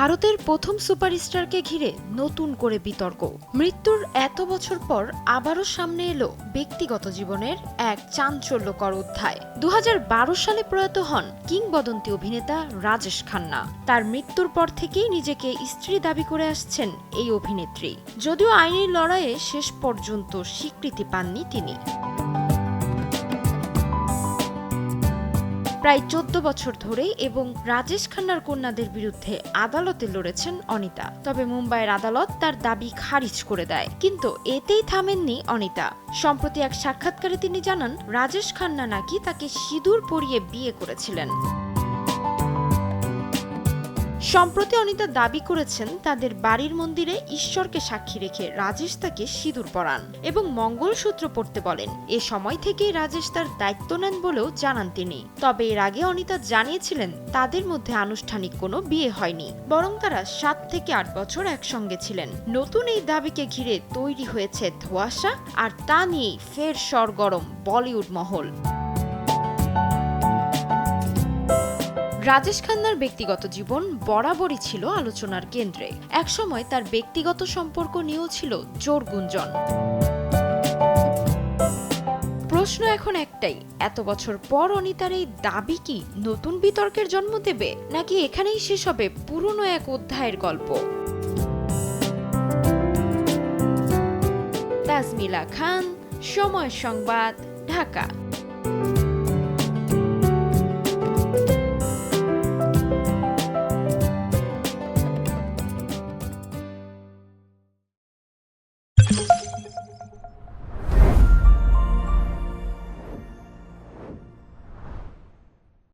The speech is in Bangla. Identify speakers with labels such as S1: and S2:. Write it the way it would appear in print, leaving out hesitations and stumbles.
S1: ভারতের প্রথম সুপারস্টারকে ঘিরে নতুন করে বিতর্ক। মৃত্যুর এত বছর পর আবারও সামনে এলো ব্যক্তিগত জীবনের এক চাঞ্চল্যকর অধ্যায়। 2012 সালে প্রয়াত হন কিংবদন্তি অভিনেতা রাজেশ খান্না। তার মৃত্যুর পর থেকেই নিজেকে স্ত্রী দাবি করে আসছেন এই অভিনেত্রী, যদিও আইনি লড়াইয়ে শেষ পর্যন্ত স্বীকৃতি পাননি তিনি। প্রায় 14 বছর ধরে এবং রাজেশ খান্নার কন্যাদের বিরুদ্ধে আদালতে লড়েছেন অনিতা। তবে মুম্বাইয়ের আদালত তার দাবি খারিজ করে দেয়। কিন্তু এতেই থামেননি অনিতা। সম্প্রতি এক সাক্ষাৎকারে তিনি জানান, রাজেশ খান্না নাকি তাকে সিঁদুর পরিয়ে বিয়ে করেছিলেন। সম্প্রতি অনিতা দাবি করেছেন, তাদের বাড়ির মন্দিরে ঈশ্বরকে সাক্ষী রেখে রাজেশ তাকে সিঁদুর পরান এবং মঙ্গলসূত্র পরতে বলেন। এ সময় থেকেই রাজেশ তার দায়িত্ব নেন বলেও জানান তিনি। তবে এর আগে অনিতা জানিয়েছিলেন, তাদের মধ্যে আনুষ্ঠানিক কোনো বিয়ে হয়নি, বরং তারা 7 থেকে 8 বছর একসঙ্গে ছিলেন। নতুন এই দাবিকে ঘিরে তৈরি হয়েছে ধোঁয়াশা, আর তা নিয়েই ফের সরগরম বলিউড মহল। রাজেশ খান্নার ব্যক্তিগত জীবন বরাবরই ছিল আলোচনার কেন্দ্রে। একসময় তার ব্যক্তিগত সম্পর্ক নিয়েও ছিল জোর গুঞ্জন। প্রশ্ন এখন একটাই, এত বছর পর অনিতার এই দাবি কি নতুন বিতর্কের জন্ম দেবে, নাকি এখানেই শেষ হবে পুরনো এক অধ্যায়ের গল্প? তাজমিলা খান, সময় সংবাদ, ঢাকা।